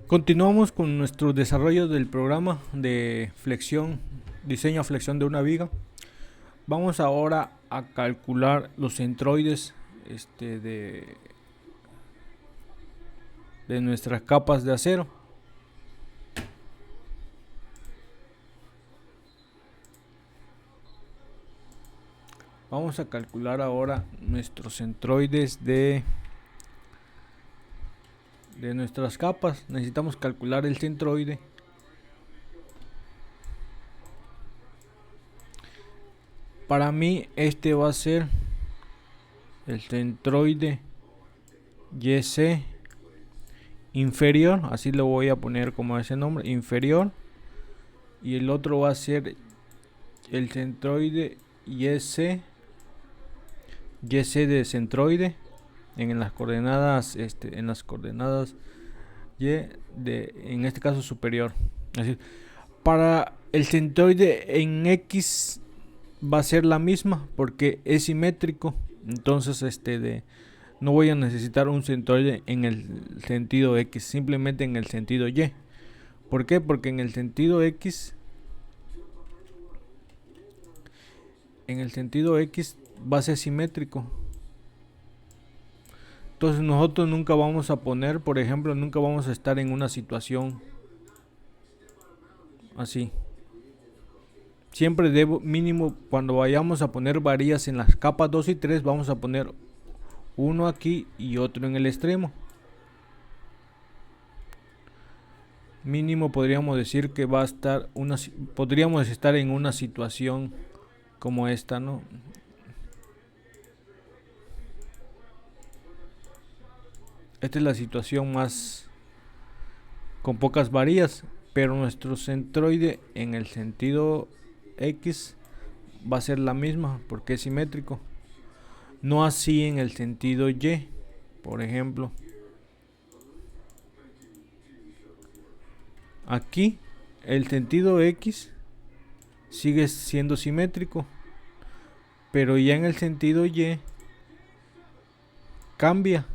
Continuamos con nuestro desarrollo del programa de flexión, diseño a flexión de una viga. Vamos ahora a calcular los centroides de nuestras capas de acero. Vamos a calcular ahora nuestros centroides de nuestras capas. Necesitamos calcular el centroide. Para mí este va a ser el centroide YC inferior, así lo voy a poner como ese nombre, inferior, y el otro va a ser el centroide YC de centroide en las coordenadas y en este caso superior. Así, para el centroide en X va a ser la misma porque es simétrico, entonces no voy a necesitar un centroide en el sentido X, simplemente en el sentido Y. ¿Por qué? Porque en el sentido X va a ser simétrico. Entonces nosotros nunca vamos a poner, por ejemplo, nunca vamos a estar en una situación así. Siempre debo mínimo, cuando vayamos a poner varillas en las capas 2 y 3, vamos a poner uno aquí y otro en el extremo. Mínimo podríamos decir que va a estar podríamos estar en una situación como esta, ¿no? Esta es la situación más con pocas varillas, pero nuestro centroide en el sentido X va a ser la misma porque es simétrico. No así en el sentido Y, por ejemplo. Aquí el sentido X sigue siendo simétrico, pero ya en el sentido Y cambia,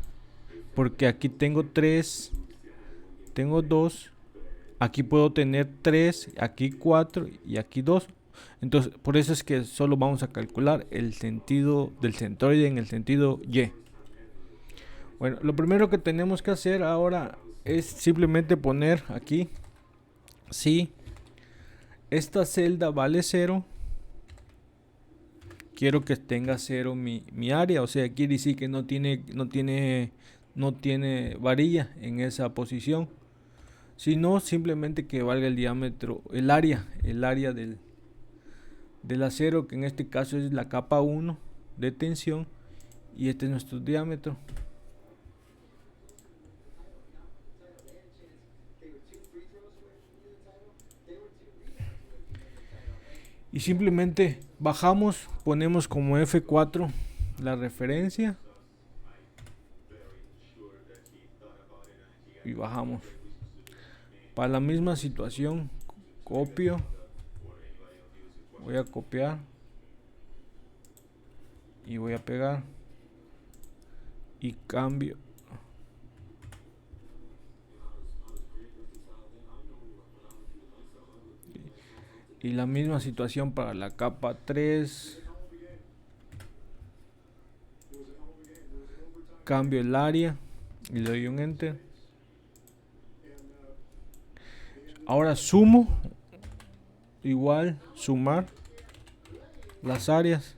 porque aquí tengo 3, tengo 2, aquí puedo tener 3, aquí 4 y aquí 2. Entonces, por eso es que solo vamos a calcular el sentido del centroide en el sentido Y. Bueno, lo primero que tenemos que hacer ahora es simplemente poner aquí, si esta celda vale 0, quiero que tenga 0 mi área, o sea, quiere decir que no tiene varilla en esa posición, sino simplemente que valga el diámetro, el área del acero, que en este caso es la capa 1 de tensión, y este es nuestro diámetro. Y simplemente bajamos, ponemos como F4 la referencia y bajamos. Para la misma situación, copio, voy a copiar y voy a pegar y cambio. Y la misma situación para la capa 3. Cambio el área y le doy un enter. Ahora sumo, igual, sumar las áreas.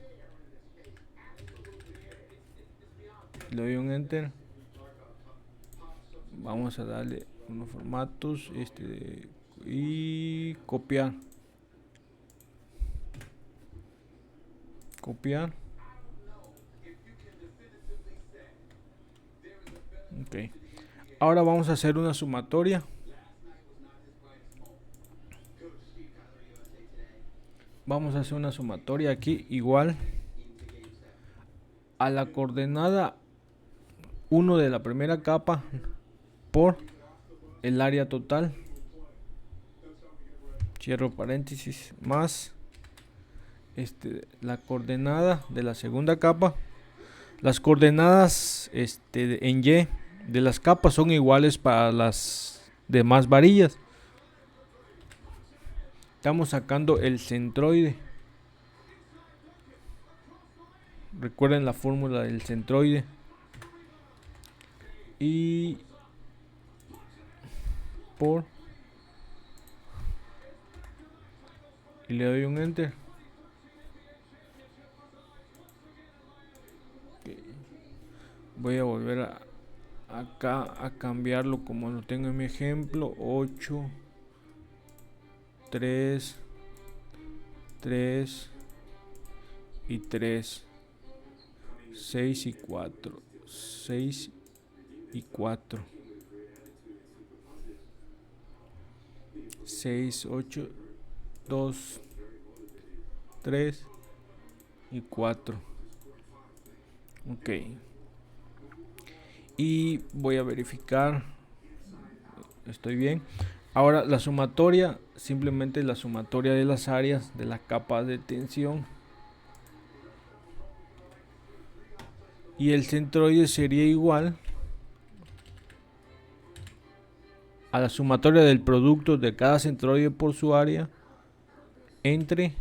Le doy un enter. Vamos a darle unos formatos y copiar. Copiar. Ok. Ahora vamos a hacer una sumatoria. Vamos a hacer una sumatoria aquí igual a la coordenada 1 de la primera capa por el área total. Cierro paréntesis más la coordenada de la segunda capa. Las coordenadas en Y de las capas son iguales para las de más varillas. Estamos sacando el centroide. Recuerden la fórmula del centroide. Y le doy un enter. Okay. Voy a volver acá a cambiarlo como lo tengo en mi ejemplo. 8, 3, 3 y 3, 6 y 4, 6 y 4, 6, 8, 2, 3 y 4. Ok. Y voy a verificar. Estoy bien. Ahora la sumatoria, simplemente la sumatoria de las áreas de las capas de tensión. Y el centroide sería igual a la sumatoria del producto de cada centroide por su área entre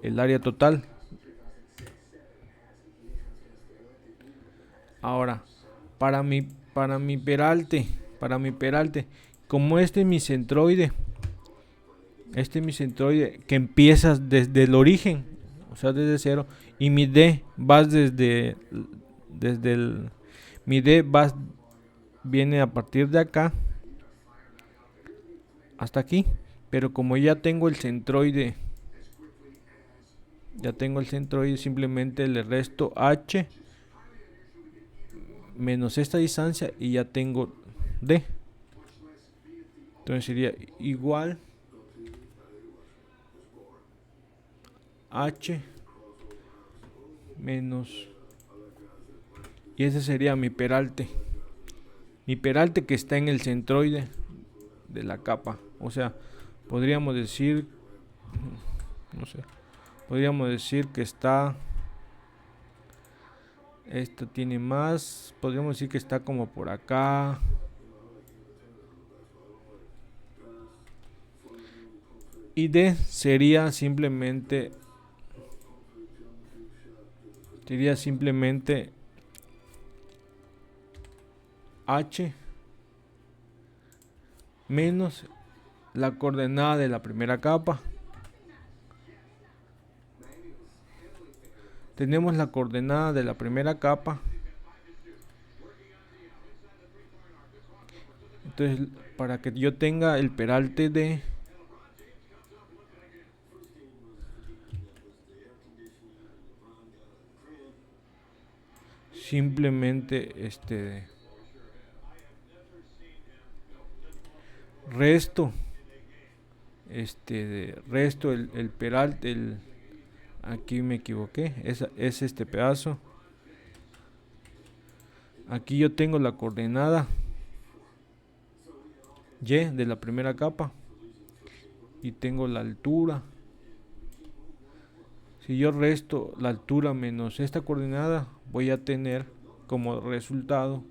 el área total. Ahora, para mi peralte, como este es mi centroide, que empieza desde el origen, o sea, desde cero, y mi D vas desde el, mi D viene a partir de acá hasta aquí, pero como ya tengo el centroide, simplemente le resto H menos esta distancia y ya tengo D. Entonces sería igual H menos, y ese sería mi peralte. Mi peralte que está en el centroide de la capa. O sea, podríamos decir, no sé, podríamos decir que está, esta tiene más, podríamos decir que está como por acá. Y D sería simplemente H menos la coordenada de la primera capa. Tenemos la coordenada de la primera capa. Entonces, para que yo tenga el peralte D, simplemente resto el peralte, aquí me equivoqué, es este pedazo. Aquí yo tengo la coordenada Y de la primera capa y tengo la altura. Si yo resto la altura menos esta coordenada, voy a tener como resultado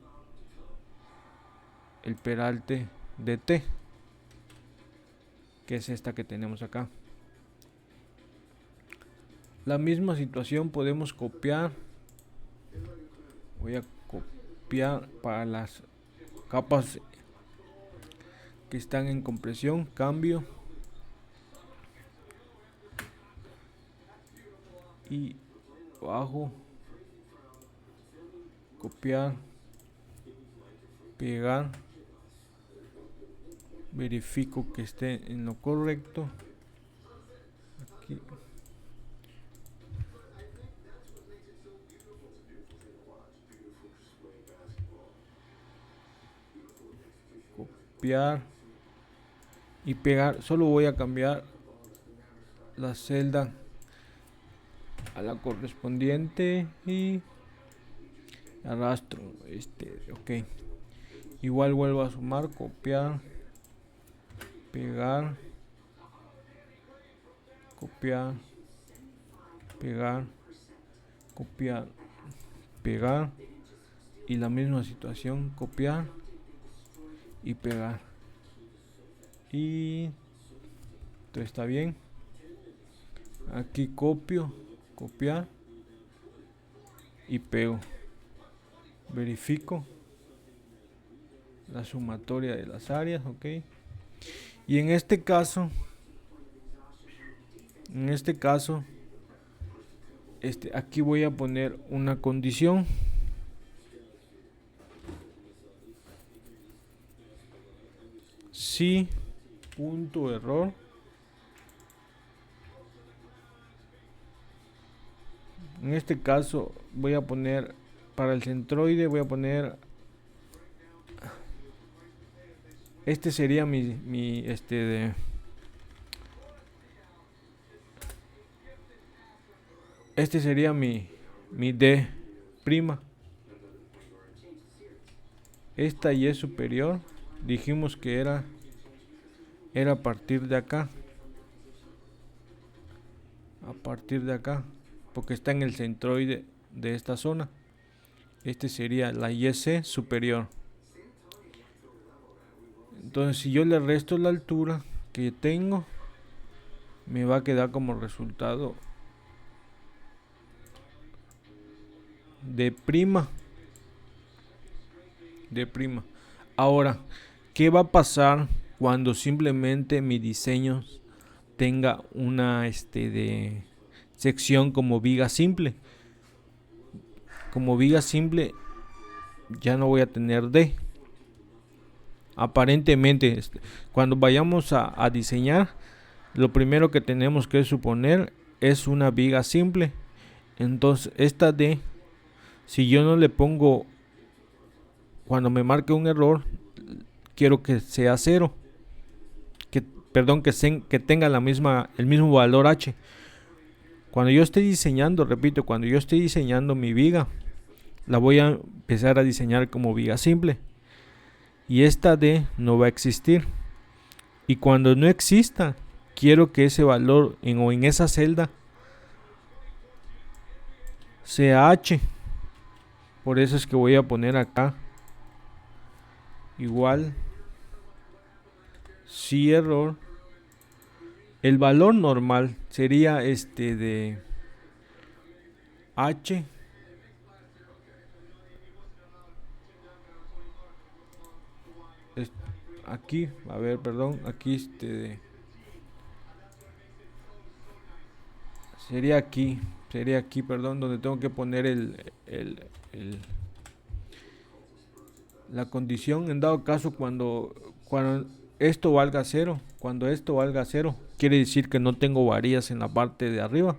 el peralte de T, que es esta que tenemos acá. La misma situación podemos copiar. Voy a copiar para las capas que están en compresión. Cambio y bajo, copiar, pegar, verifico que esté en lo correcto. Aquí. Copiar y pegar. Solo voy a cambiar la celda a la correspondiente y arrastro ok. Igual vuelvo a sumar, copiar, pegar, copiar, pegar, copiar, pegar, y la misma situación, copiar y pegar. Y esto está bien. Aquí copio, copiar y pego. Verifico la sumatoria de las áreas, ok. Y en este caso, aquí voy a poner una condición. Si punto error en este caso voy a poner para el centroide, voy a poner este sería este sería mi D prima. Esta Y superior dijimos que era a partir de acá, porque está en el centroide de esta zona. Este sería la YC superior. Entonces si yo le resto la altura que tengo, me va a quedar como resultado de prima. Ahora, ¿qué va a pasar cuando simplemente mi diseño tenga una de sección como viga simple? Como viga simple ya no voy a tener D. Aparentemente, cuando vayamos a diseñar, lo primero que tenemos que suponer es una viga simple. Entonces esta D, si yo no le pongo, cuando me marque un error, quiero que sea 0, que tenga el mismo valor H. Cuando yo esté diseñando, repito, cuando yo esté diseñando mi viga, la voy a empezar a diseñar como viga simple, y esta D no va a existir. Y cuando no exista, quiero que ese valor en esa celda sea H. Por eso es que voy a poner acá igual si error. El valor normal sería de H aquí, a ver, perdón, aquí sería aquí, perdón, donde tengo que poner la condición. En dado caso, cuando esto valga 0, quiere decir que no tengo varillas en la parte de arriba.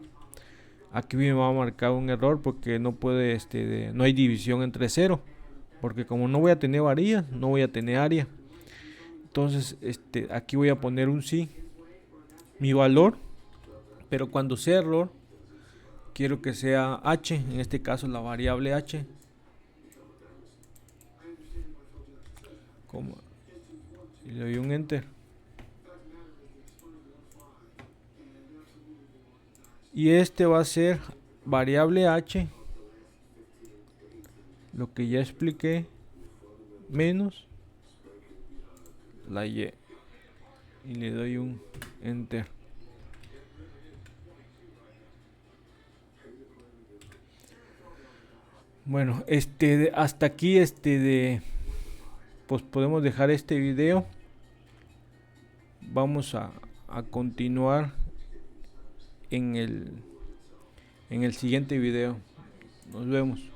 Aquí me va a marcar un error porque no puede, no hay división entre 0, porque como no voy a tener varillas, no voy a tener área. Entonces, aquí voy a poner un sí, mi valor, pero cuando sea error, quiero que sea H, en este caso la variable H. Y le doy un enter. Y va a ser variable H, lo que ya expliqué, menos la Y. Y le doy un enter. Bueno, hasta aquí pues podemos dejar este video. Vamos a continuar en el siguiente video. Nos vemos.